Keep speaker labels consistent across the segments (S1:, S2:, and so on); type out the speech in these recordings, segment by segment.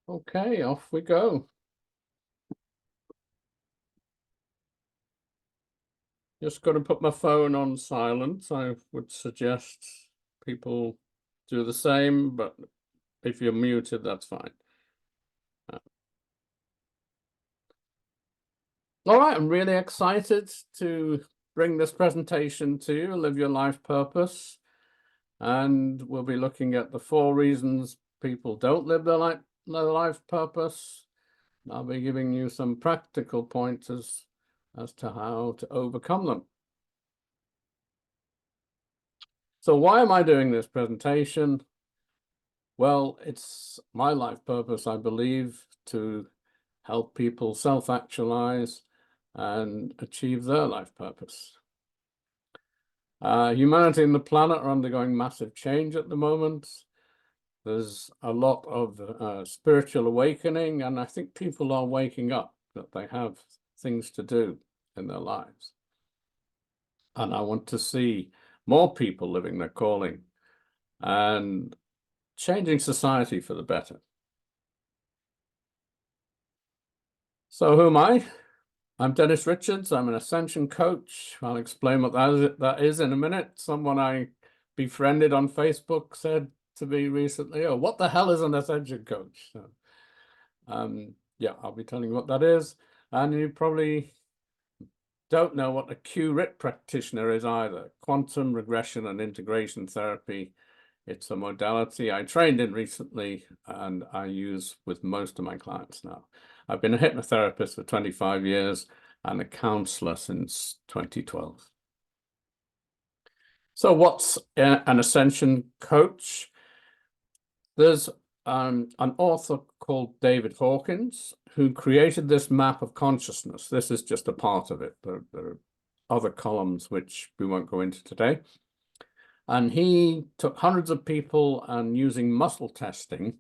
S1: Okay, off we go. Just going to put my phone on silent. I would suggest people do the same, but if you're muted, that's fine. All right, I'm really excited to bring this presentation to you, Live Your Life Purpose. And we'll be looking at the 4 reasons people don't live their life purpose. I'll be giving you some practical pointers as to how to overcome them. So why am I doing this presentation? Well, it's my life purpose, I believe, to help people self-actualize and achieve their life purpose. Humanity and the planet are undergoing massive change at the moment. There's a lot of spiritual awakening, and I think people are waking up that they have things to do in their lives. And I want to see more people living their calling and changing society for the better. So who am I? I'm Dennis Richards. I'm an Ascension coach. I'll explain what that is in a minute. Someone I befriended on Facebook said to me recently, "Oh, what the hell is an Ascension coach?" So, yeah, I'll be telling you what that is. And you probably don't know what a QRIT practitioner is either. Quantum regression and integration therapy. It's a modality I trained in recently and I use with most of my clients now. I've been a hypnotherapist for 25 years and a counselor since 2012. So what's an Ascension coach? There's an author called David Hawkins who created this map of consciousness. This is just a part of it. There are other columns which we won't go into today. And he took hundreds of people and using muscle testing,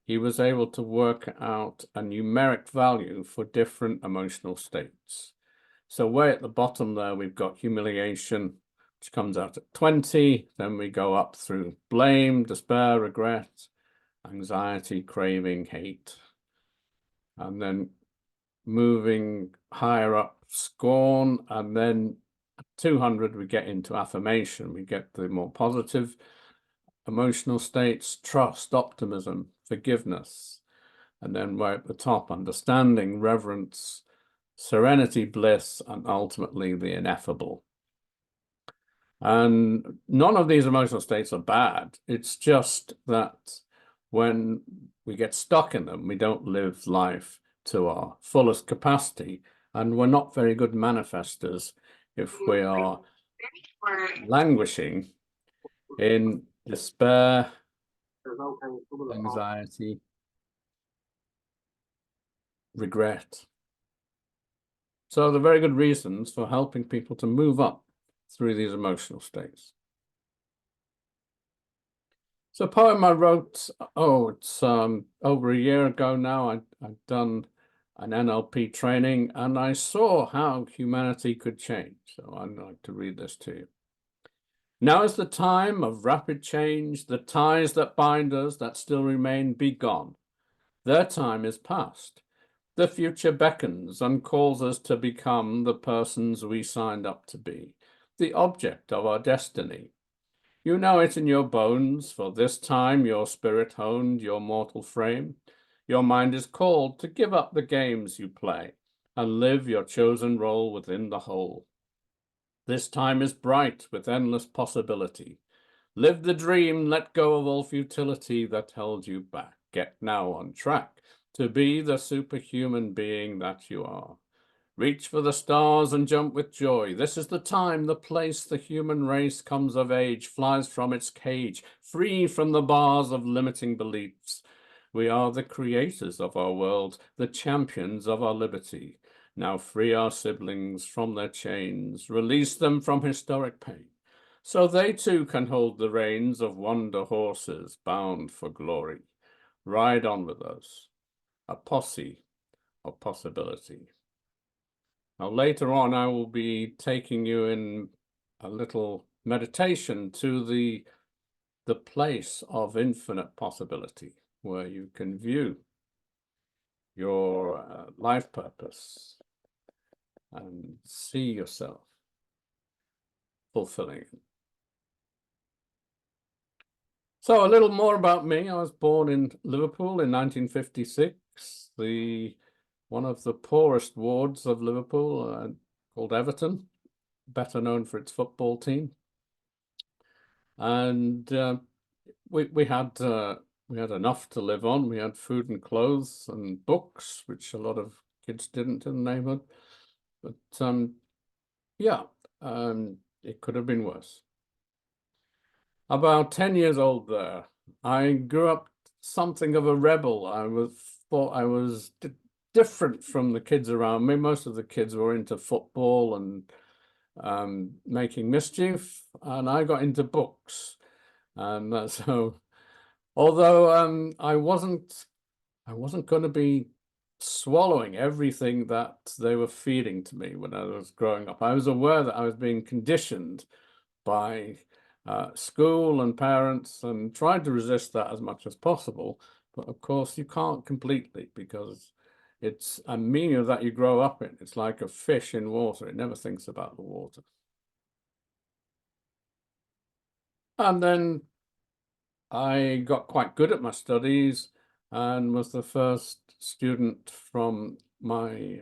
S1: he was able to work out a numeric value for different emotional states. So way at the bottom there, we've got humiliation, which comes out at 20. Then we go up through blame, despair, regret, anxiety, craving, hate. And then moving higher up, scorn, and then at 200, we get into affirmation. We get the more positive emotional states, trust, optimism, forgiveness. And then right at the top, understanding, reverence, serenity, bliss, and ultimately the ineffable. And none of these emotional states are bad. It's just that when we get stuck in them, we don't live life to our fullest capacity. And we're not very good manifestors if we are languishing in despair, anxiety, regret. So they're very good reasons for helping people to move up through these emotional states. So a poem I wrote, it's over a year ago now. I'd done an NLP training and I saw how humanity could change. So I'd like to read this to you. Now is the time of rapid change. The ties that bind us that still remain be gone. Their time is past. The future beckons and calls us to become the persons we signed up to be, the object of our destiny. You know it in your bones, for this time your spirit honed your mortal frame. Your mind is called to give up the games you play and live your chosen role within the whole. This time is bright with endless possibility. Live the dream, let go of all futility that held you back. Get now on track to be the superhuman being that you are. Reach for the stars and jump with joy. This is the time, the place the human race comes of age, flies from its cage, free from the bars of limiting beliefs. We are the creators of our world, the champions of our liberty. Now free our siblings from their chains, release them from historic pain, so they too can hold the reins of wonder horses bound for glory. Ride on with us, a posse of possibility. Now, later on, I will be taking you in a little meditation to the place of infinite possibility, where you can view your life purpose and see yourself fulfilling it. So a little more about me. I was born in Liverpool in 1956, one of the poorest wards of Liverpool, called Everton, better known for its football team. And we had enough to live on. We had food and clothes and books, which a lot of kids didn't in the neighborhood. But yeah, it could have been worse. About 10 years old there, I grew up something of a rebel. Thought I was different from the kids around me. Most of the kids were into football and making mischief, and I got into books. And so, although I wasn't going to be swallowing everything that they were feeding to me when I was growing up, I was aware that I was being conditioned by school and parents, and tried to resist that as much as possible. But of course, you can't completely, because it's a milieu that you grow up in. It's like a fish in water. It never thinks about the water. And then I got quite good at my studies and was the first student from my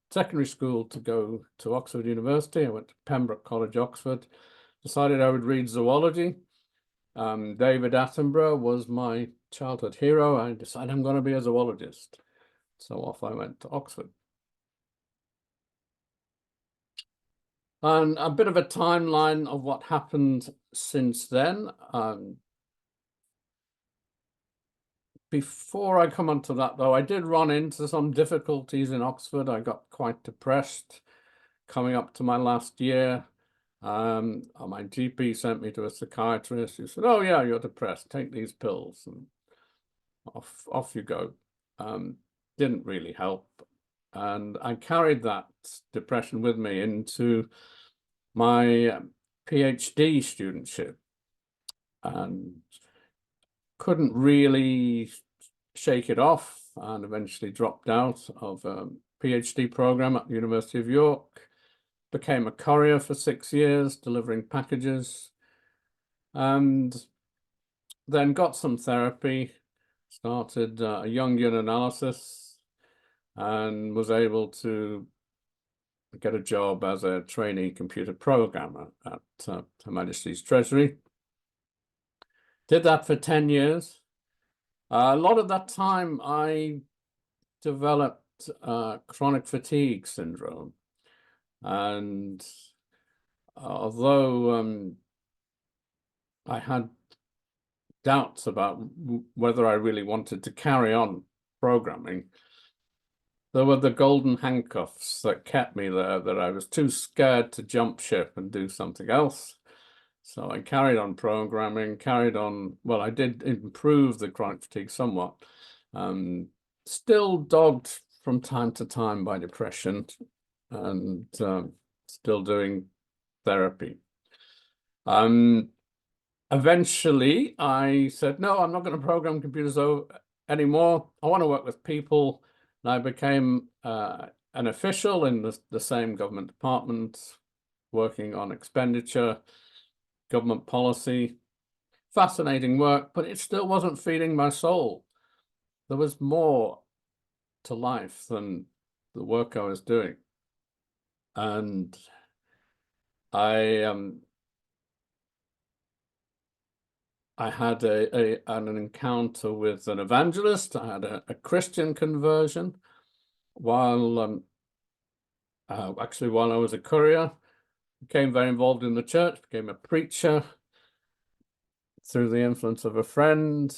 S1: secondary school to go to Oxford University. I went to Pembroke College, Oxford. Decided I would read zoology. David Attenborough was my childhood hero. I decided I'm going to be a zoologist. So off I went to Oxford. And a bit of a timeline of what happened since then. Before I come onto that, though, I did run into some difficulties in Oxford. I got quite depressed coming up to my last year. My GP sent me to a psychiatrist who said, "Oh yeah, you're depressed. Take these pills," and off you go. Didn't really help, and I carried that depression with me into my PhD studentship, and couldn't really shake it off, and eventually dropped out of a PhD program at the University of York. Became a courier for 6 years, delivering packages, and then got some therapy, started a Jungian analysis, and was able to get a job as a trainee computer programmer at Her Majesty's Treasury. Did that for 10 years. A lot of that time I developed chronic fatigue syndrome. And although I had doubts about whether I really wanted to carry on programming, there were the golden handcuffs that kept me there, that I was too scared to jump ship and do something else. So I carried on programming, carried on. Well, I did improve the chronic fatigue somewhat. Still dogged from time to time by depression, and still doing therapy. Eventually, I said, no, I'm not going to program computers anymore. I want to work with people. And I became an official in the same government department, working on expenditure, government policy. Fascinating work, but it still wasn't feeding my soul. There was more to life than the work I was doing. And I had an encounter with an evangelist. I had a Christian conversion while actually while I was a courier. Became very involved in the church, became a preacher through the influence of a friend.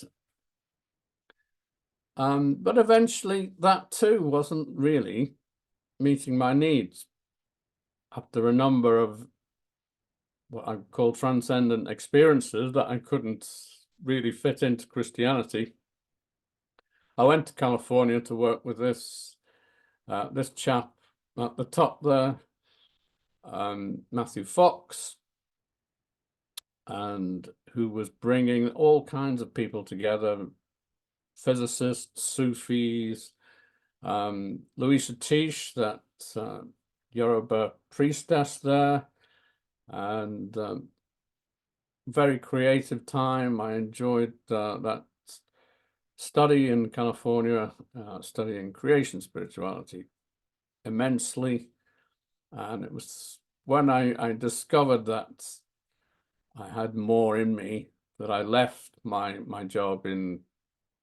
S1: But eventually that too wasn't really meeting my needs. After a number of what I call transcendent experiences that I couldn't really fit into Christianity, I went to California to work with this chap at the top there, Matthew Fox, and who was bringing all kinds of people together, physicists, Sufis, Louisa Tish, that Yoruba priestess there, and very creative time. I enjoyed that study in California, studying creation spirituality immensely. And it was when I discovered that I had more in me that I left my job in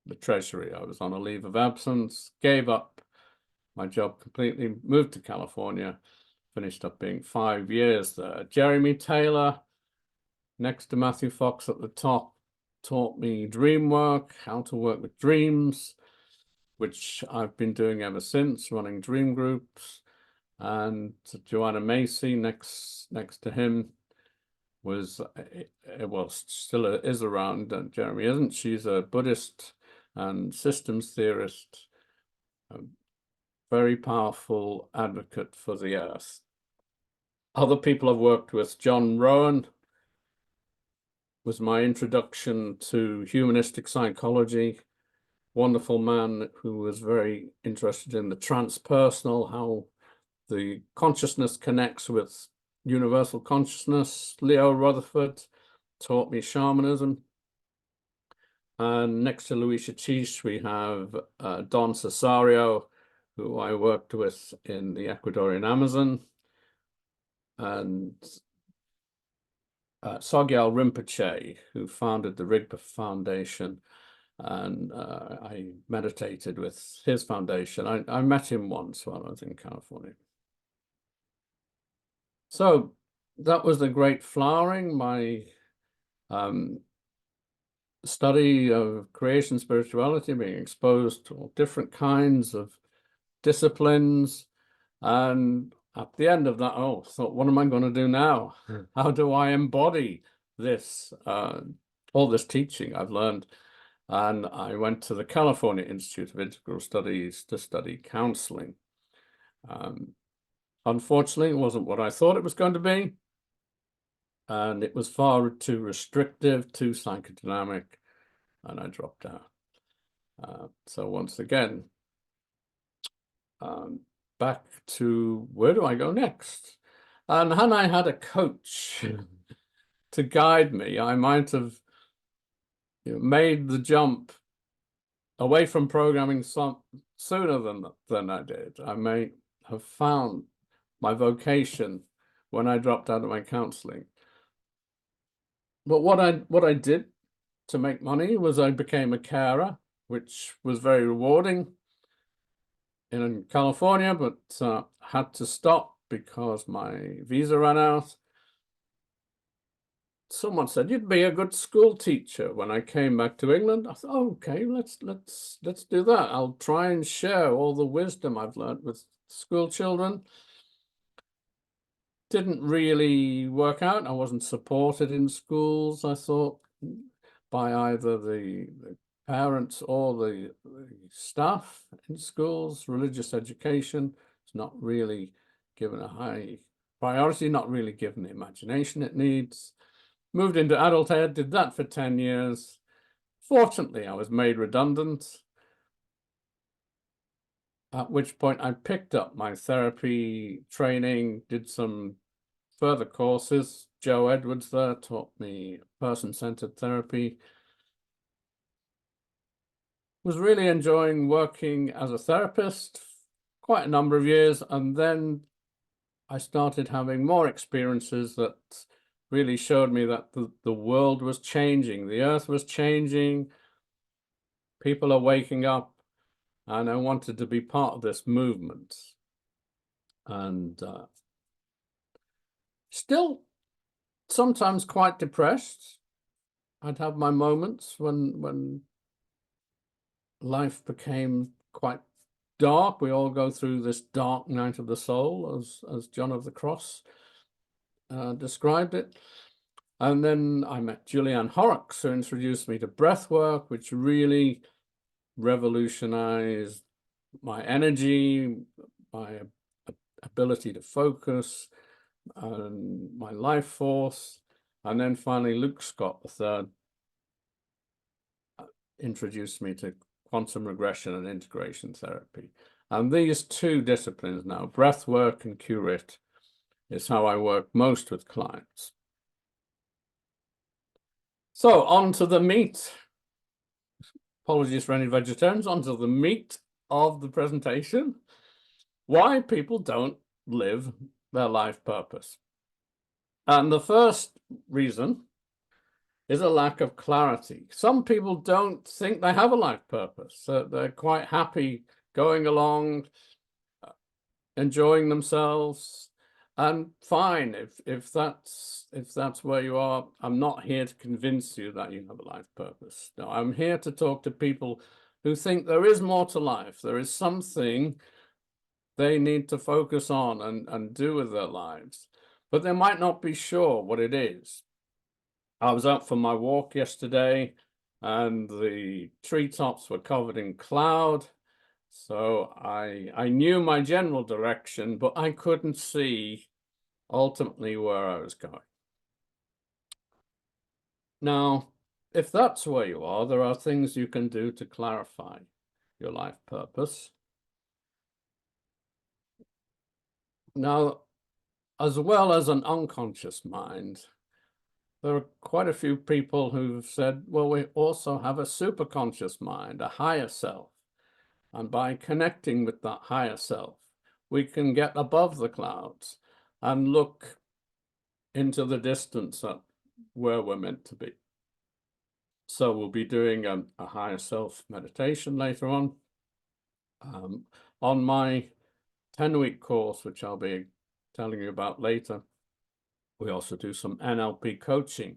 S1: the Treasury. I was on a leave of absence, gave up my job completely, moved to California, finished up being 5 years there. Jeremy Taylor, next to Matthew Fox at the top, taught me dream work, how to work with dreams, which I've been doing ever since, running dream groups. And Joanna Macy, next to him, was, well, still is around. Jeremy isn't. She's a Buddhist and systems theorist, a very powerful advocate for the earth. Other people I've worked with, John Rowan was my introduction to humanistic psychology. Wonderful man who was very interested in the transpersonal, how the consciousness connects with universal consciousness. Leo Rutherford taught me shamanism. And next to Louisa Tish, we have Don Cesario, who I worked with in the Ecuadorian Amazon, and Sogyal Rinpoche, who founded the Rigpa Foundation. And I meditated with his foundation. I met him once while I was in California. So that was the great flowering, my study of creation spirituality, being exposed to all different kinds of disciplines. And at the end of that, I thought, what am I going to do now? How do I embody this, all this teaching I've learned? And I went to the California Institute of Integral Studies to study counseling. Unfortunately, it wasn't what I thought it was going to be. And it was far too restrictive, too psychodynamic, and I dropped out. So once again, back to where do I go next? And had I had a coach to guide me, I might have made the jump away from programming sooner than I did. I may have found my vocation when I dropped out of my counseling. But what I did to make money was I became a carer, which was very rewarding in California, but had to stop because my visa ran out. Someone said, you'd be a good school teacher. When I came back to England, I thought, oh, okay, let's do that. I'll try and share all the wisdom I've learned with school children. Didn't really work out. I wasn't supported in schools, I thought, by either the parents or the staff in schools. Religious education is not really given a high priority, not really given the imagination it needs. Moved into adulthood, did that for 10 years. Fortunately, I was made redundant, at which point I picked up my therapy training, did some further courses. Joe Edwards there taught me person-centered therapy. Was really enjoying working as a therapist quite a number of years, and then I started having more experiences that really showed me that the world was changing, the earth was changing, people are waking up, and I wanted to be part of this movement. And still sometimes quite depressed. I'd have my moments when life became quite dark. We all go through this dark night of the soul, as John of the Cross described it. And then I met Julianne Horrocks, who introduced me to breath work, which really revolutionized my energy, my ability to focus, and my life force. And then finally, Luke Scott III introduced me to quantum regression and integration therapy. And these two disciplines now, breath work and Curate, is how I work most with clients. So on to the meat. Apologies for any vegetarians. On to the meat of the presentation. Why people don't live their life purpose. And the first reason is a lack of clarity. Some people don't think they have a life purpose. So they're quite happy going along, enjoying themselves, and fine. If that's where you are, I'm not here to convince you that you have a life purpose. No, I'm here to talk to people who think there is more to life. There is something they need to focus on and do with their lives, but they might not be sure what it is. I was out for my walk yesterday and the treetops were covered in cloud. So I knew my general direction, but I couldn't see ultimately where I was going. Now, if that's where you are, there are things you can do to clarify your life purpose. Now, as well as an unconscious mind, there are quite a few people who've said, well, we also have a superconscious mind, a higher self. And by connecting with that higher self, we can get above the clouds and look into the distance at where we're meant to be. So we'll be doing a higher self meditation later on. On my 10-week course, which I'll be telling you about later, we also do some NLP coaching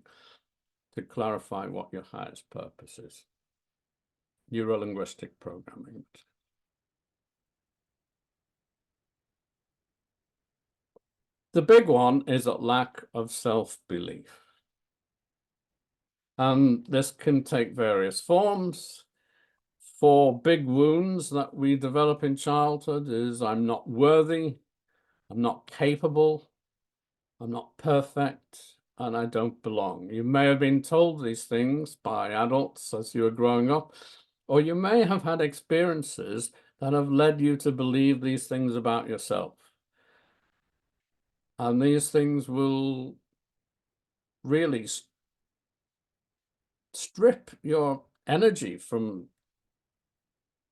S1: to clarify what your highest purpose is. Neuro-linguistic programming. The big one is a lack of self-belief. And this can take various forms. For big wounds that we develop in childhood is I'm not worthy, I'm not capable, I'm not perfect, and I don't belong. You may have been told these things by adults as you were growing up, or you may have had experiences that have led you to believe these things about yourself. And these things will really strip your energy from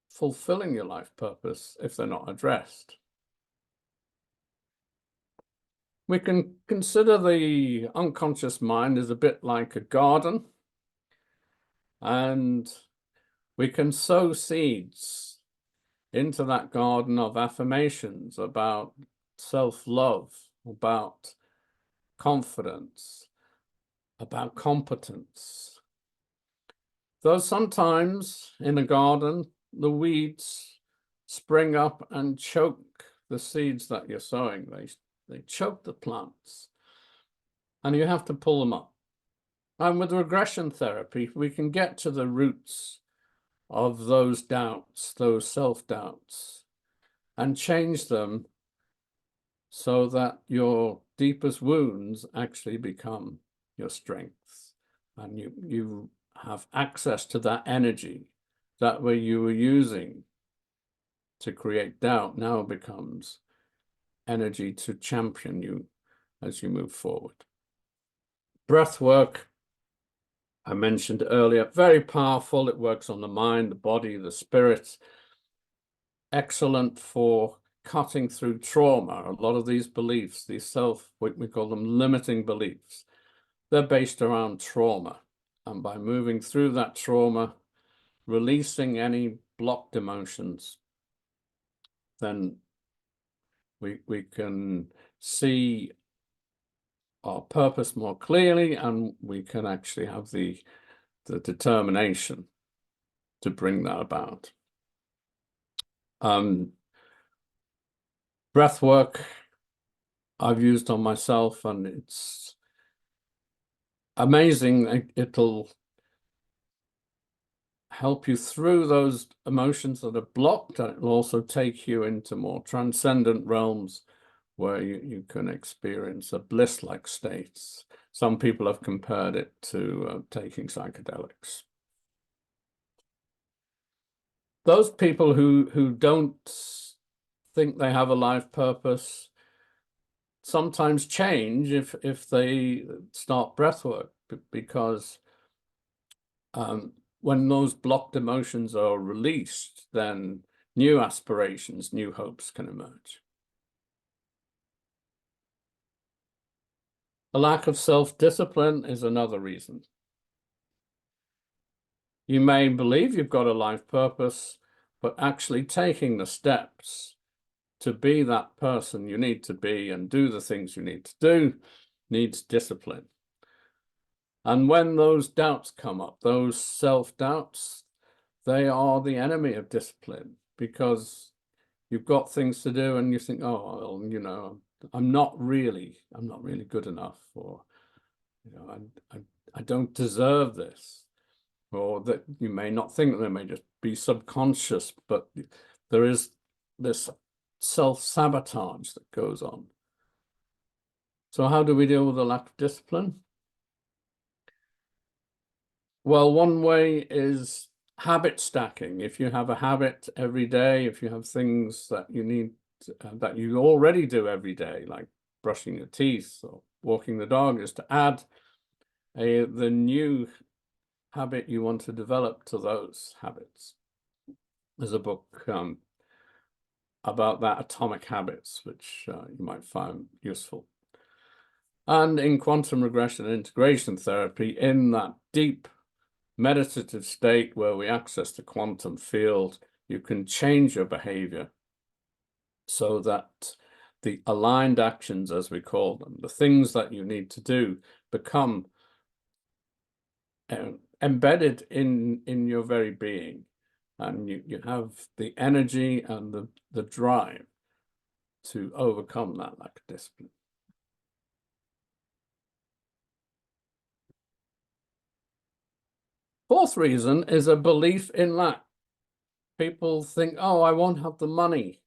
S1: fulfilling your life purpose if they're not addressed. We can consider the unconscious mind as a bit like a garden, and we can sow seeds into that garden of affirmations about self-love, about confidence, about competence. Though sometimes in a garden, the weeds spring up and choke the seeds that you're sowing. They choke the plants and you have to pull them up. And with regression therapy, we can get to the roots of those doubts, those self-doubts, and change them so that your deepest wounds actually become your strengths. And you have access to that energy that way you were using to create doubt now becomes energy to champion you as you move forward. Breath work, I mentioned earlier, very powerful. It works on the mind, the body, the spirit. Excellent for cutting through trauma. A lot of these beliefs, we call them limiting beliefs, they're based around trauma. And by moving through that trauma, releasing any blocked emotions, then we can see our purpose more clearly, and we can actually have the determination to bring that about. Breath work I've used on myself, and it's amazing. It'll help you through those emotions that are blocked, and it'll also take you into more transcendent realms where you can experience a bliss-like states. Some people have compared it to taking psychedelics. Those people who don't think they have a life purpose sometimes change if they start breath work, because when those blocked emotions are released, then new aspirations, new hopes can emerge. A lack of self-discipline is another reason. You may believe you've got a life purpose, but actually taking the steps to be that person you need to be and do the things you need to do needs discipline. And when those doubts come up, those self-doubts, they are the enemy of discipline, because you've got things to do and you think, oh, well, you know, I'm not really good enough, or, you know, I don't deserve this, or that you may not think, that they may just be subconscious, but there is this self-sabotage that goes on. So how do we deal with the lack of discipline? Well, one way is habit stacking. If you have a habit every day, if you have things that you need that you already do every day, like brushing your teeth or walking the dog, is to add the new habit you want to develop to those habits. There's a book about that, Atomic Habits, which you might find useful. And in quantum regression and integration therapy, in that deep meditative state where we access the quantum field, you can change your behavior so that the aligned actions, as we call them, the things that you need to do, become embedded in your very being, and you have the energy and the drive to overcome that lack of discipline. Fourth reason is a belief in lack. People think, oh, I won't have the money.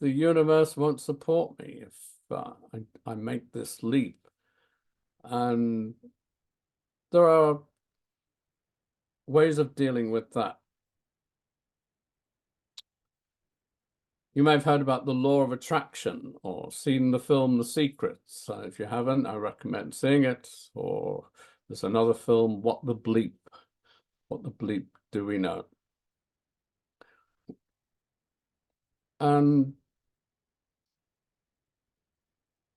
S1: The universe won't support me if I make this leap. And there are ways of dealing with that. You may have heard about the law of attraction or seen the film The Secret. So if you haven't, I recommend seeing it. Or there's another film, What the Bleep? What the Bleep Do We Know? And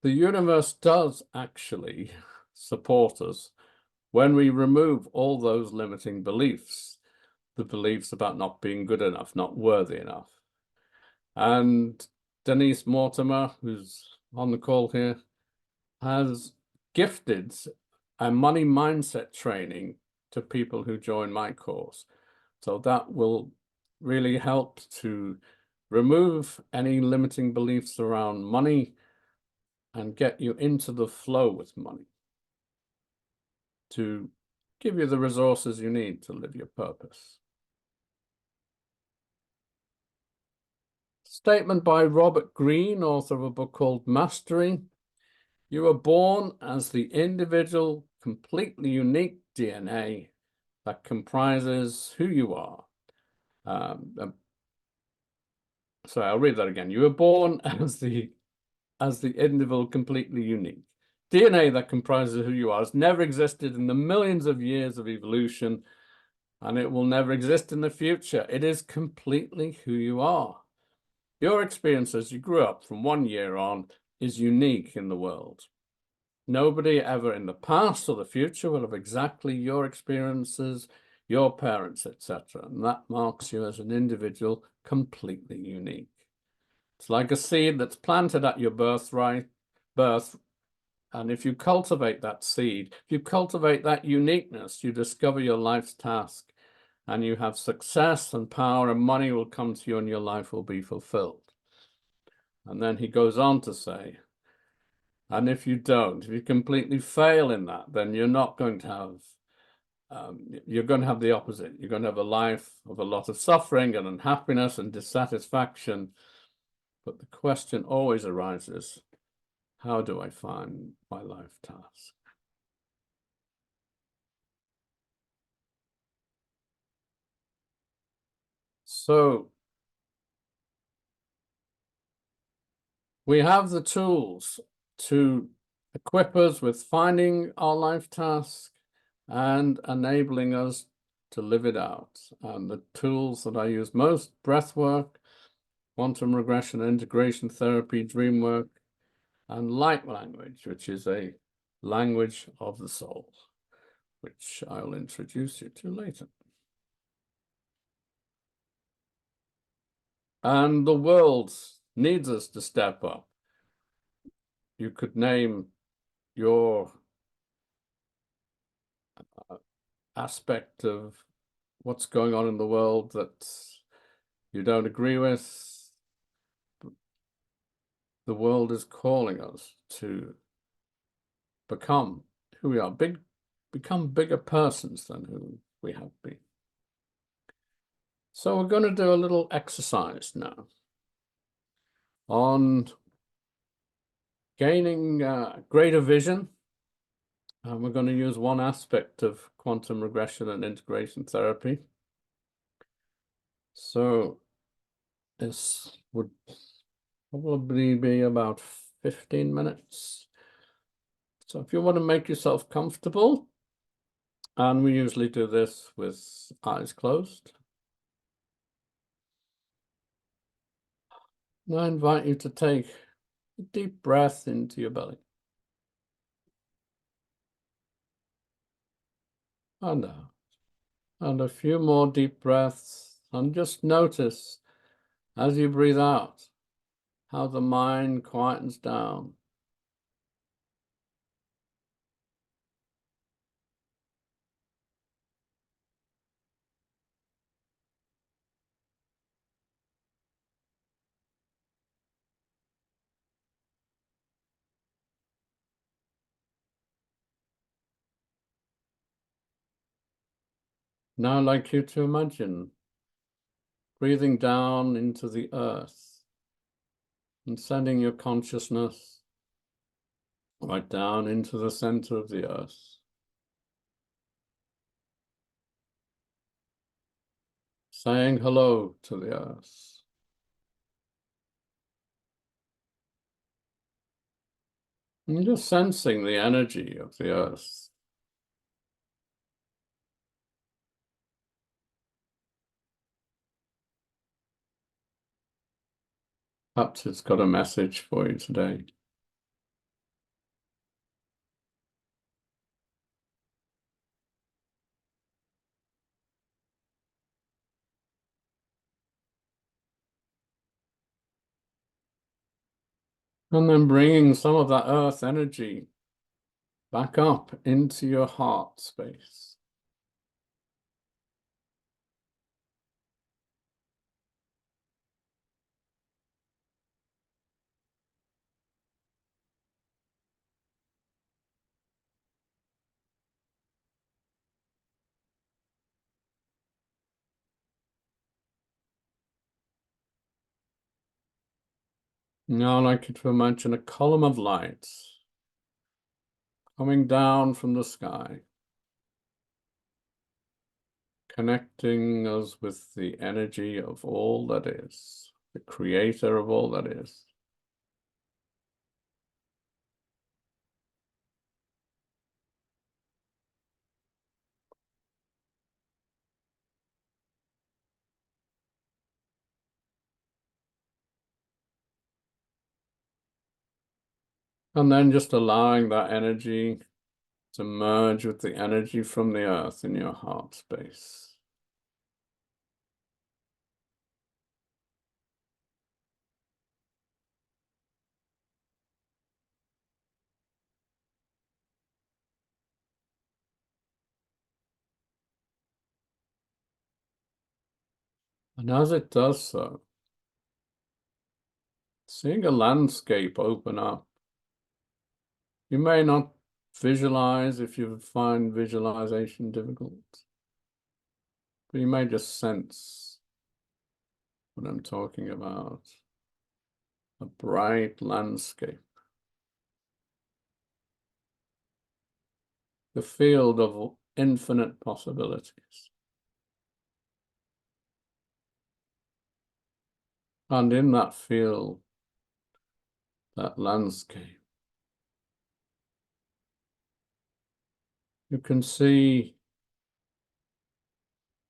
S1: the universe does actually support us when we remove all those limiting beliefs, the beliefs about not being good enough, not worthy enough. And Denise Mortimer, who's on the call here, has gifted a money mindset training to people who join my course. So that will really help to remove any limiting beliefs around money and get you into the flow with money, to give you the resources you need to live your purpose. Statement by Robert Greene, author of a book called Mastery. You are born as the individual, completely unique DNA that comprises who you are. Sorry, I'll read that again. You were born as the individual, completely unique. DNA that comprises who you are has never existed in the millions of years of evolution, and it will never exist in the future. It is completely who you are. Your experience as you grew up from 1 year on is unique in the world. Nobody ever in the past or the future will have exactly your experiences, your parents, etc. And that marks you as an individual completely unique. It's like a seed that's planted at your birth, and if you cultivate that seed, if you cultivate that uniqueness, you discover your life's task, and you have success and power, and money will come to you and your life will be fulfilled. And then he goes on to say, and if you don't, if you completely fail in that, then you're not going to have, you're going to have the opposite. You're going to have a life of a lot of suffering and unhappiness and dissatisfaction. But the question always arises, how do I find my life task? So we have the tools to equip us with finding our life task and enabling us to live it out. And the tools that I use most: breath work, quantum regression, integration therapy, dream work, and light language, which is a language of the soul, which I'll introduce you to later. And the world needs us to step up. You could name your aspect of what's going on in the world that you don't agree with. The world is calling us to become who we are, become bigger persons than who we have been. So we're going to do a little exercise now on gaining greater vision. And we're going to use one aspect of quantum regression and integration therapy. So this would probably be about 15 minutes. So if you want to make yourself comfortable, and we usually do this with eyes closed, and I invite you to take a deep breath into your belly. And out. And a few more deep breaths, and just notice as you breathe out how the mind quietens down. Now I'd like you to imagine breathing down into the earth and sending your consciousness right down into the center of the earth. Saying hello to the earth. And just sensing the energy of the earth. Perhaps it's got a message for you today. And then bringing some of that earth energy back up into your heart space. Now I'd like you to imagine a column of light coming down from the sky, connecting us with the energy of all that is, the creator of all that is. And then just allowing that energy to merge with the energy from the earth in your heart space. And as it does so, seeing a landscape open up. You may not visualize if you find visualization difficult, but you may just sense what I'm talking about. A bright landscape. The field of infinite possibilities. And in that field, that landscape. You can see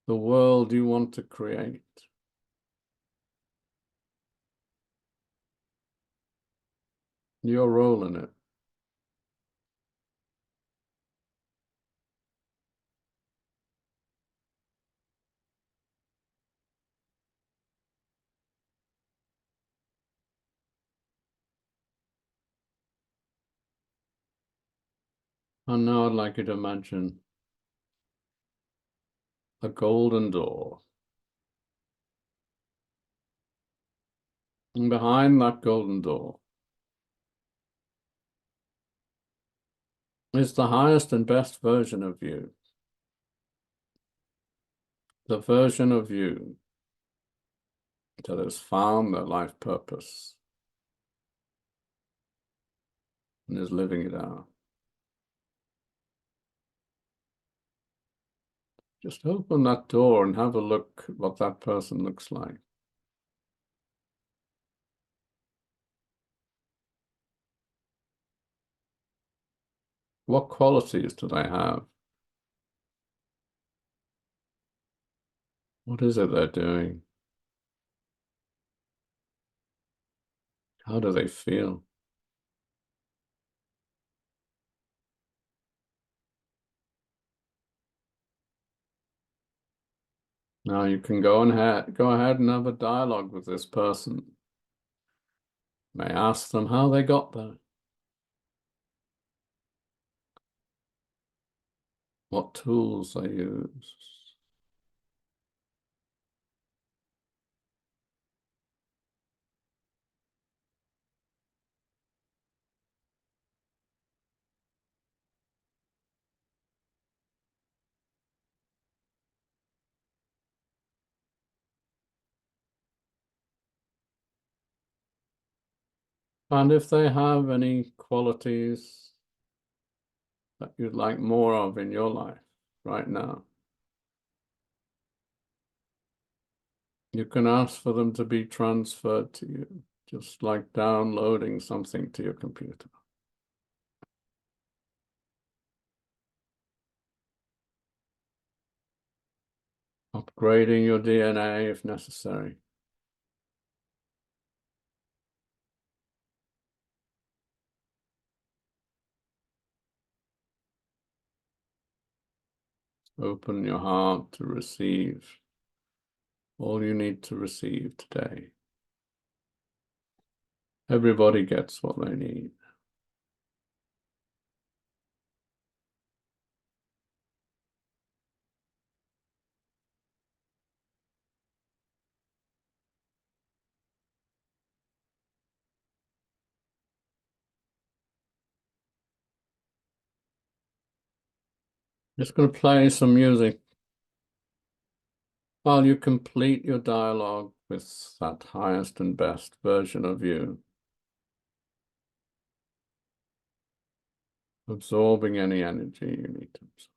S1: the world you want to create. Your role in it. And now I'd like you to imagine a golden door. And behind that golden door is the highest and best version of you. The version of you that has found their life purpose and is living it out. Just open that door and have a look at what that person looks like. What qualities do they have? What is it they're doing? How do they feel? Now you can go ahead and have a dialogue with this person. You may ask them how they got there. What tools they use. And if they have any qualities that you'd like more of in your life right now, you can ask for them to be transferred to you, just like downloading something to your computer. Upgrading your DNA if necessary. Open your heart to receive all you need to receive today. Everybody gets what they need. Just going to play some music while you complete your dialogue with that highest and best version of you, absorbing any energy you need to absorb.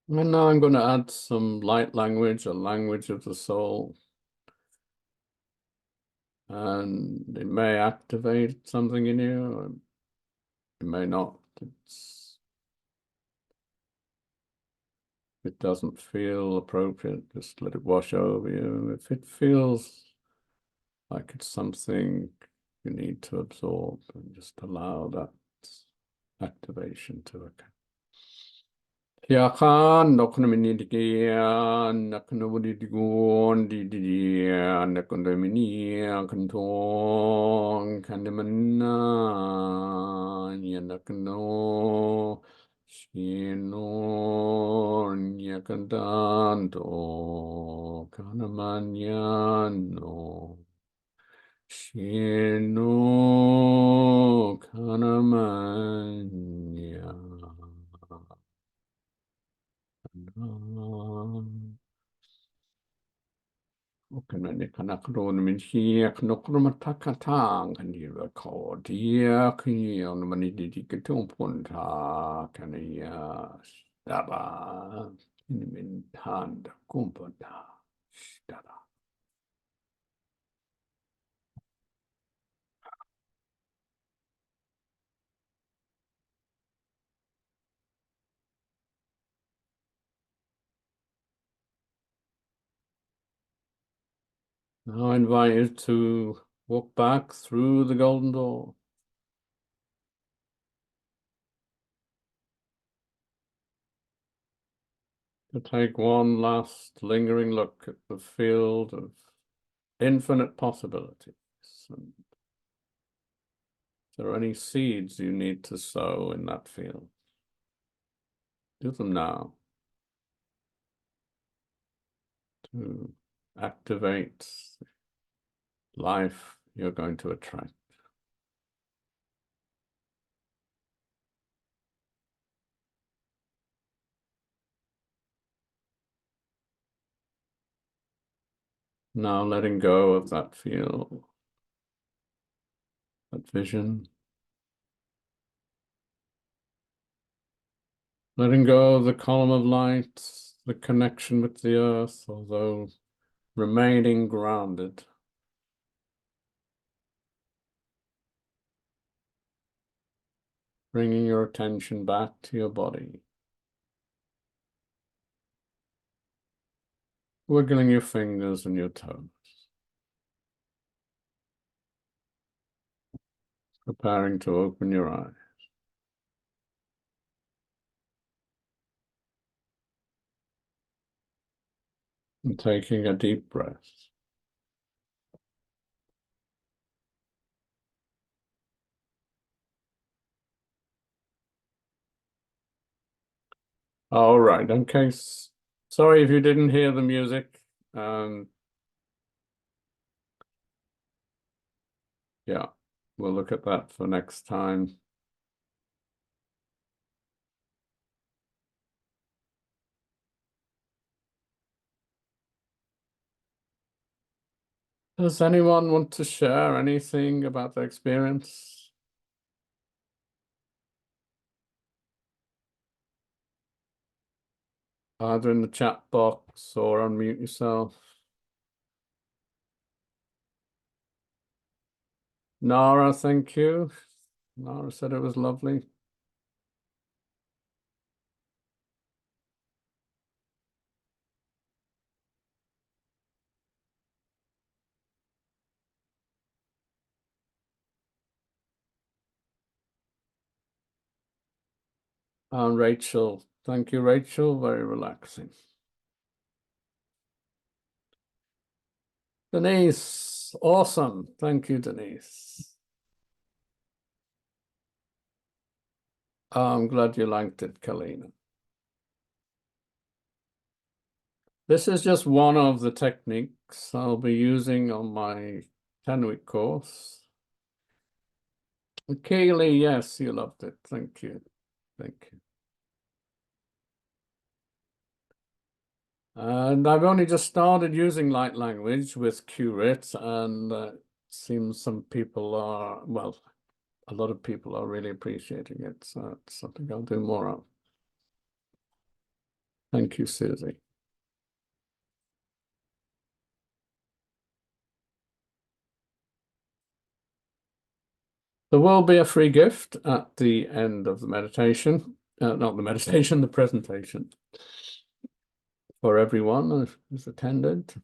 S1: And now I'm going to add some light language, a language of the soul. And it may activate something in you, or it may not. If it doesn't feel appropriate, just let it wash over you. If it feels like it's something you need to absorb, and just allow that activation to occur. Kiakan nakuna minidikian nakuna wudidigon didian nakuna minia kantong kandamana yanakno shinor nyakantanto kanamanyano shino kanamanya. Kan ni kanakron min hia knokron matakatang kan ni ko dia ki on mani di ketung pun ta kan ya staba in min hand kumpata staba. Now I invite you to walk back through the golden door. To take one last lingering look at the field of infinite possibilities. And if there are any seeds you need to sow in that field, do them now to activate life you're going to attract. Now letting go of that field, that vision. Letting go of the column of light, the connection with the earth, although remaining grounded. Bringing your attention back to your body. Wiggling your fingers and your toes. Preparing to open your eyes. And taking a deep breath. All right, okay. Sorry if you didn't hear the music. Yeah, we'll look at that for next time. Does anyone want to share anything about their experience? Either in the chat box or unmute yourself. Nara, thank you. Nara said it was lovely. And Rachel, thank you, Rachel. Very relaxing. Denise, awesome. Thank you, Denise. I'm glad you liked it, Kalina. This is just one of the techniques I'll be using on my 10-week course. Kaylee, yes, you loved it. Thank you. Thank you. And I've only just started using light language with Curate, and it seems some people are, well, a lot of people are really appreciating it. So it's something I'll do more of. Thank you, Susie. There will be a free gift at the end of the meditation, not the meditation, the presentation, for everyone who's attended.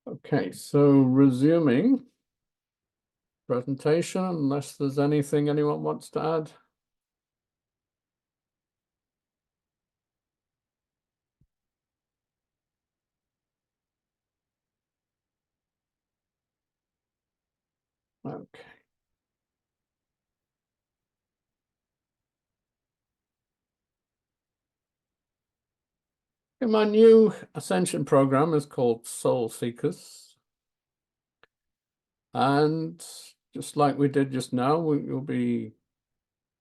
S1: Okay, so resuming presentation, unless there's anything anyone wants to add. Okay. My new Ascension program is called Soul Seekers. And just like we did just now, we'll be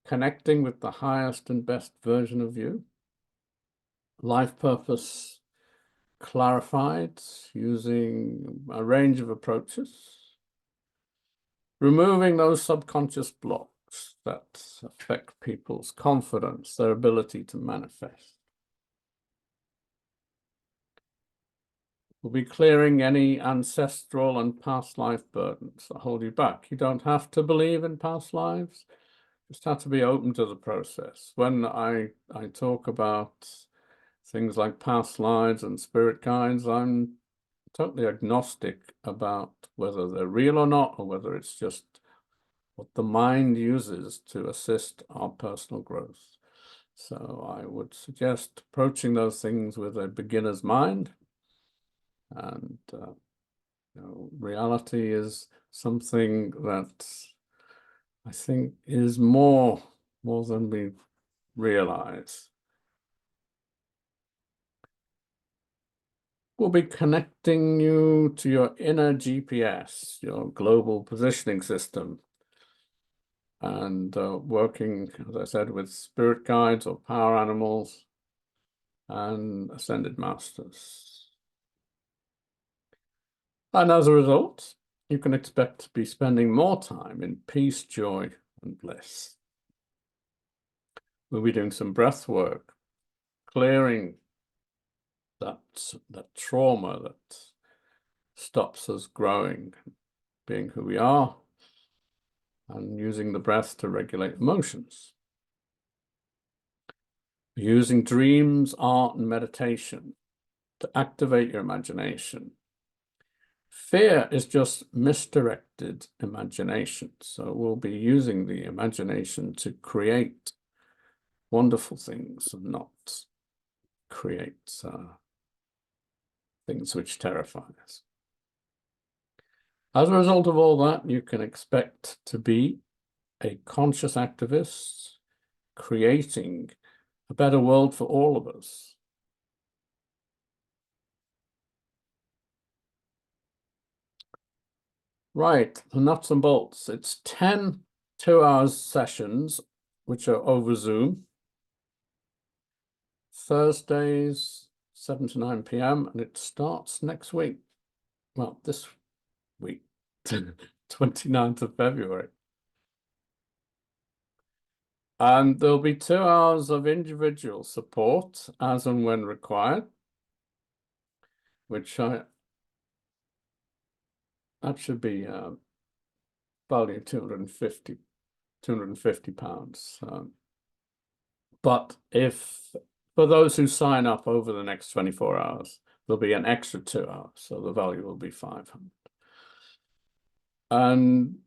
S1: connecting with the highest and best version of you. Life purpose clarified using a range of approaches. Removing those subconscious blocks that affect people's confidence, their ability to manifest. We'll be clearing any ancestral and past life burdens that hold you back. You don't have to believe in past lives, just have to be open to the process. When I talk about things like past lives and spirit guides, I'm totally agnostic about whether they're real or not, or whether it's just what the mind uses to assist our personal growth. So I would suggest approaching those things with a beginner's mind. And reality is something that I think is more than we realize. We'll be connecting you to your inner GPS, your global positioning system, and working, as I said, with spirit guides or power animals and ascended masters. And as a result, you can expect to be spending more time in peace, joy, and bliss. We'll be doing some breath work, clearing that trauma that stops us growing, being who we are, and using the breath to regulate emotions. Using dreams, art, and meditation to activate your imagination. Fear is just misdirected imagination. So we'll be using the imagination to create wonderful things and not create things which terrify us. As a result of all that, you can expect to be a conscious activist, creating a better world for all of us. Right, the nuts and bolts. It's 10 2-hour sessions, which are over Zoom. Thursdays, 7 to 9 p.m. and it starts next week. Well, this week, 29th of February. And there'll be 2 hours of individual support as and when required, which that should be value £250. But for those who sign up over the next 24 hours, there'll be an extra 2 hours, so the value will be 500. And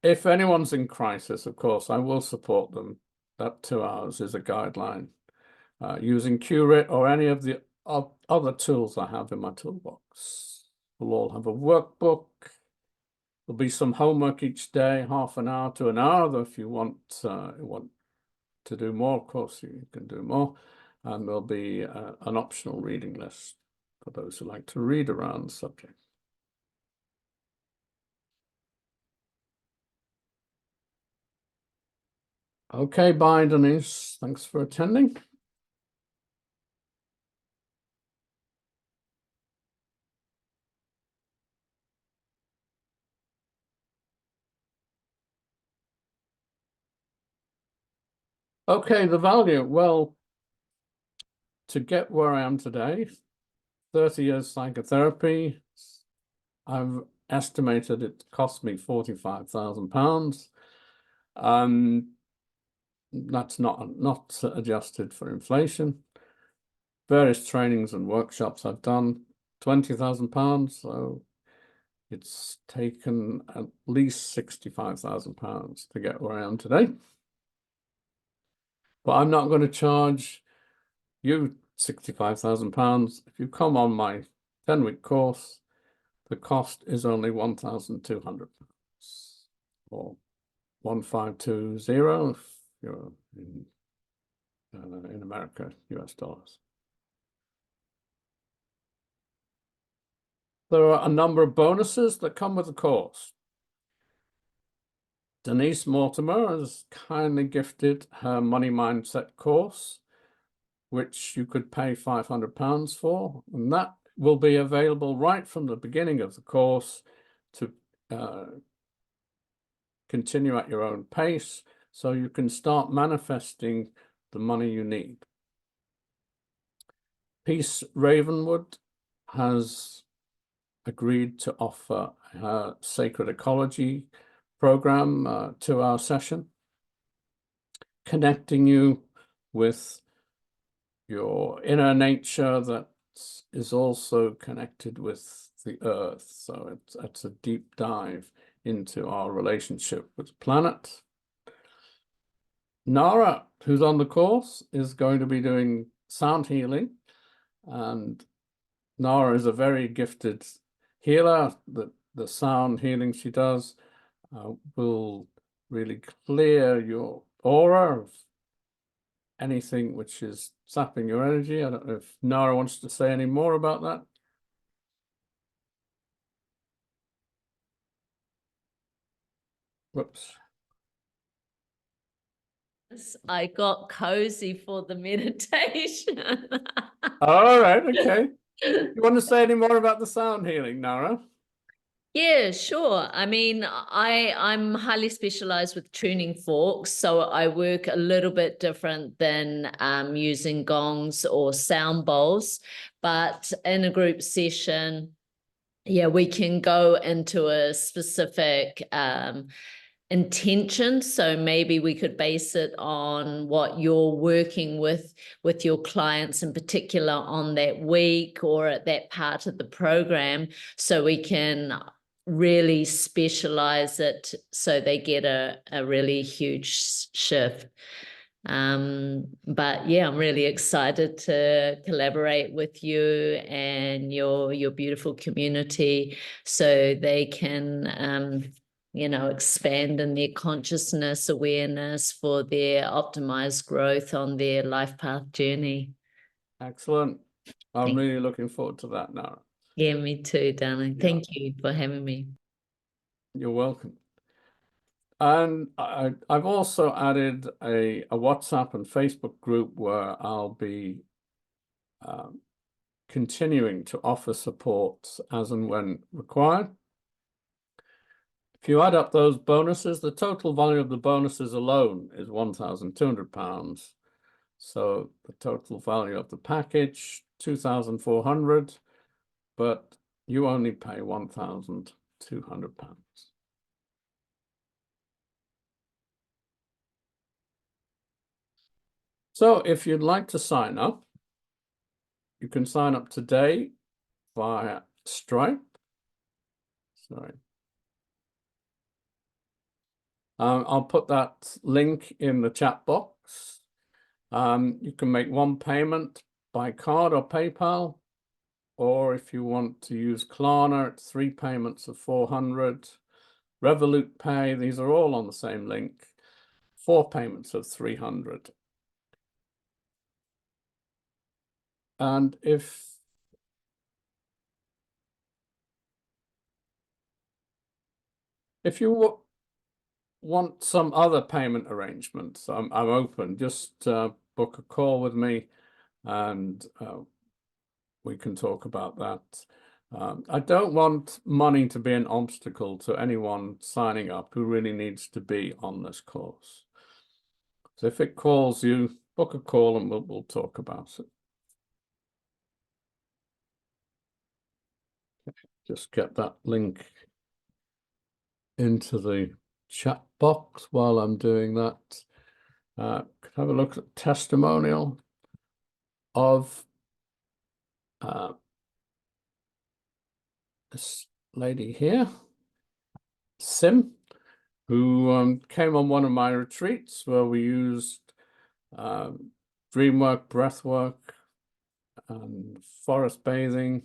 S1: if anyone's in crisis, of course, I will support them. That 2 hours is a guideline. Using Curate or any of the other tools I have in my toolbox. We'll all have a workbook. There'll be some homework each day, half an hour to an hour. Though if you want to do more, of course, you can do more. And there'll be an optional reading list for those who like to read around the subject. Okay, bye, Denise. Thanks for attending. Okay, the value. Well, to get where I am today, 30 years psychotherapy, I've estimated it cost me £45,000. That's not adjusted for inflation. Various trainings and workshops I've done, £20,000. So it's taken at least £65,000 to get where I am today. But I'm not going to charge you £65,000. If you come on my 10-week course, the cost is only £1,200 or 1,520 if you're in America, US dollars. There are a number of bonuses that come with the course. Denise Mortimer has kindly gifted her Money Mindset course, which you could pay £500 for, and that will be available right from the beginning of the course to continue at your own pace, so you can start manifesting the money you need. Peace Ravenwood has agreed to offer her Sacred Ecology program, 2-hour session, connecting you with your inner nature that is also connected with the earth. So it's a deep dive into our relationship with the planet. Nara, who's on the course, is going to be doing sound healing, and Nara is a very gifted healer. The sound healing she does will really clear your aura of anything which is sapping your energy. I don't know if Nara wants to say any more about that. Whoops.
S2: I got cozy for the meditation.
S1: All right, okay. You want to say any more about the sound healing, Nara?
S2: Yeah, sure. I mean, I'm highly specialized with tuning forks, so I work a little bit different than using gongs or sound bowls. But in a group session, yeah, we can go into a specific intention. So maybe we could base it on what you're working with your clients in particular on that week or at that part of the program, so we can really specialize it so they get a really huge shift. But yeah, I'm really excited to collaborate with you and your beautiful community so they can expand in their consciousness awareness for their optimized growth on their life path journey.
S1: Excellent. I'm really looking forward to that, Nara.
S2: Yeah, me too, darling.
S1: Yeah.
S2: Thank you for having me.
S1: You're welcome. And I've also added a WhatsApp and Facebook group where I'll be continuing to offer support as and when required. If you add up those bonuses, the total value of the bonuses alone is £1,200. So the total value of the package, £2,400, but you only pay £1,200. So if you'd like to sign up, you can sign up today via Stripe. Sorry. I'll put that link in the chat box. You can make one payment by card or PayPal, or if you want to use Klarna, it's 3 payments of £400. Revolut Pay, these are all on the same link, 4 payments of £300. And if you want some other payment arrangements, I'm open. Just book a call with me and we can talk about that. I don't want money to be an obstacle to anyone signing up who really needs to be on this course. So if it calls you, book a call and we'll talk about it. Just get that link into the chat box while I'm doing that. Could have a look at the testimonial of this lady here, Sim, who came on one of my retreats where we used dream work, breath work, and forest bathing,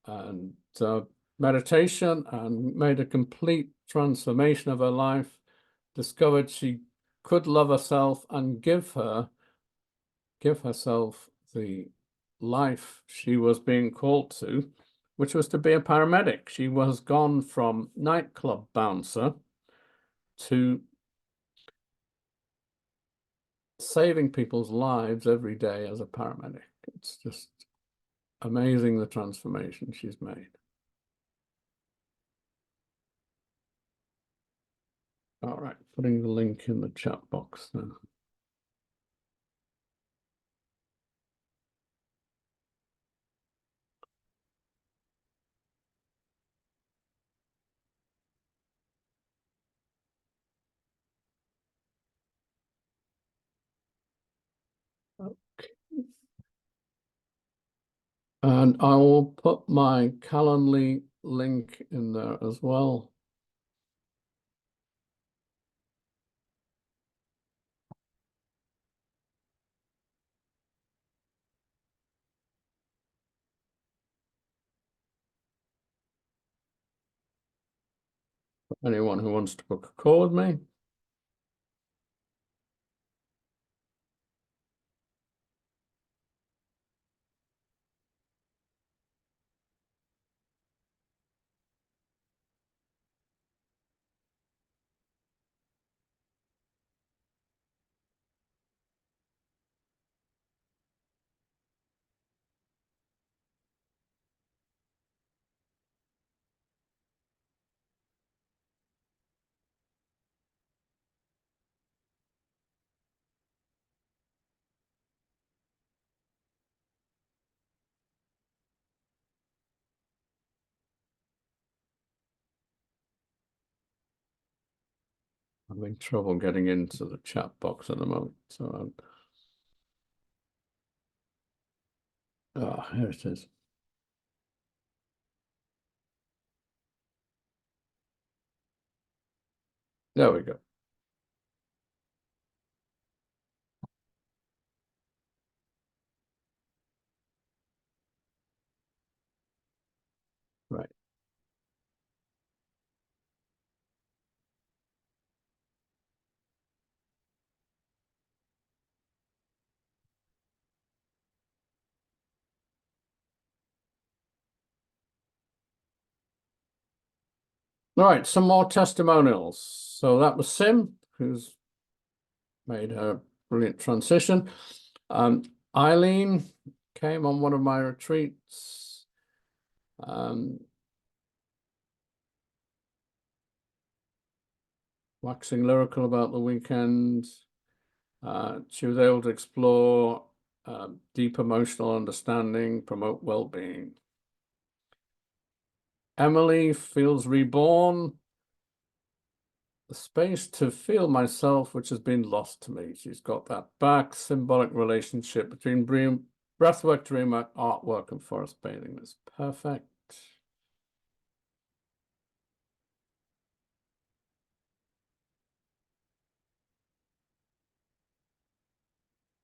S1: and meditation, and made a complete transformation of her life, discovered she could love herself and give herself the life she was being called to, which was to be a paramedic. She was gone from nightclub bouncer to saving people's lives every day as a paramedic. It's just amazing the transformation she's made. All right, putting the link in the chat box now. Okay. And I will put my Calendly link in there as well. For anyone who wants to book a call with me. I'm having trouble getting into the chat box at the moment. So here it is. There we go. Right. All right, some more testimonials. So that was Sim, who's made a brilliant transition. Eileen came on one of my retreats. Waxing lyrical about the weekend. She was able to explore deep emotional understanding, promote well-being. Emily feels reborn, the space to feel myself, which has been lost to me. She's got that back, symbolic relationship between breathwork, dreamwork, artwork, and forest bathing. That's perfect.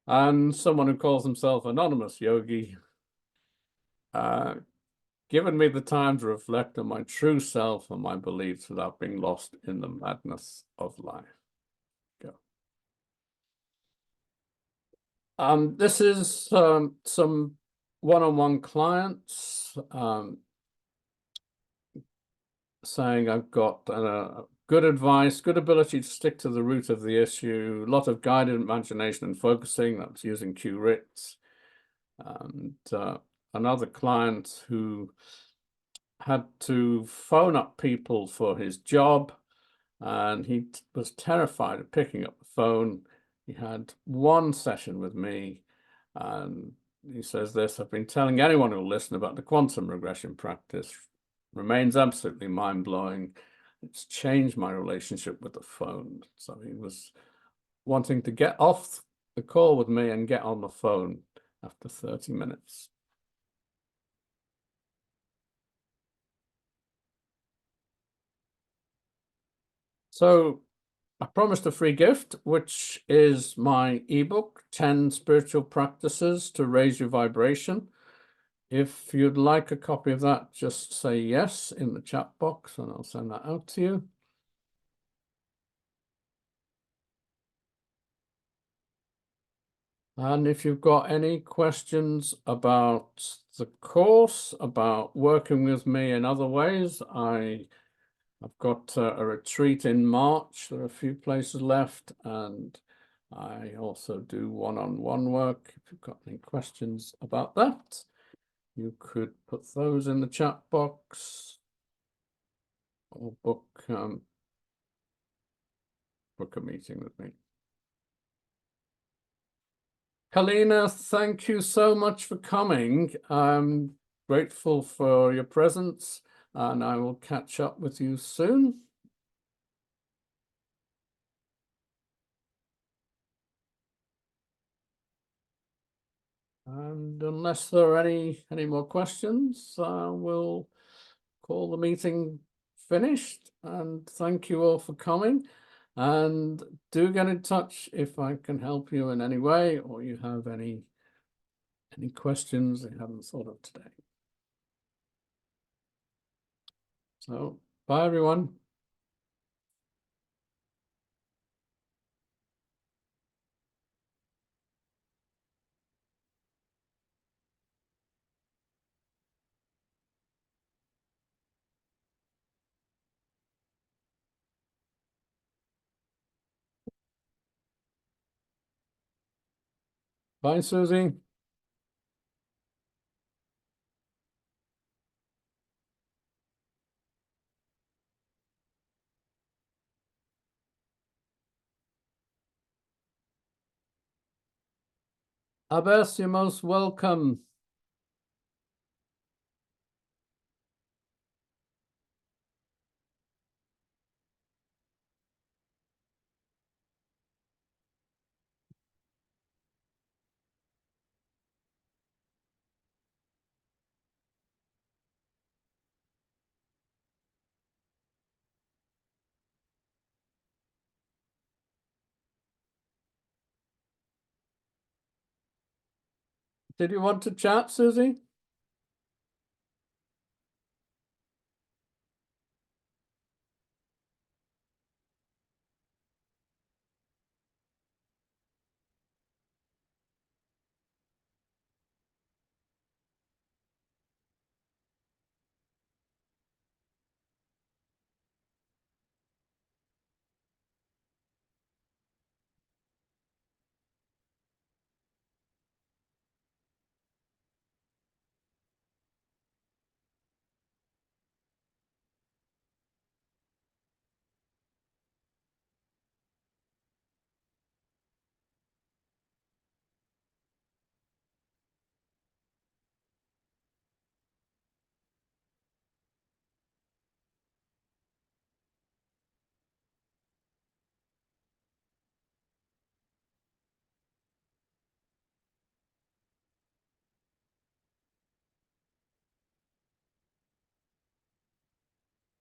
S1: And someone who calls himself Anonymous Yogi, given me the time to reflect on my true self and my beliefs without being lost in the madness of life. Go. This is some one-on-one clients saying I've got good advice, good ability to stick to the root of the issue, a lot of guided imagination and focusing. That's using Q-RITS. And another client who had to phone up people for his job, and he was terrified of picking up the phone. he had one session with me, and he says this: I've been telling anyone who'll listen about the quantum regression practice. Remains absolutely mind-blowing. It's changed my relationship with the phone. So he was wanting to get off the call with me and get on the phone after 30 minutes. So I promised a free gift, which is my ebook, 10 Spiritual Practices to Raise Your Vibration. If you'd like a copy of that, just say yes in the chat box and I'll send that out to you. And if you've got any questions about the course, about working with me in other ways, I've got a retreat in March. There are a few places left, and I also do one-on-one work. If you've got any questions about that, you could put those in the chat box or book a meeting with me. Kalina, thank you so much for coming. I'm grateful for your presence, and I will catch up with you soon. And unless there are any more questions, we'll call the meeting finished. And thank you all for coming. And do get in touch if I can help you in any way, or you have any questions you haven't thought of today. So, bye everyone. Bye, Susie. Abbas, you're most welcome. Did you want to chat, Susie?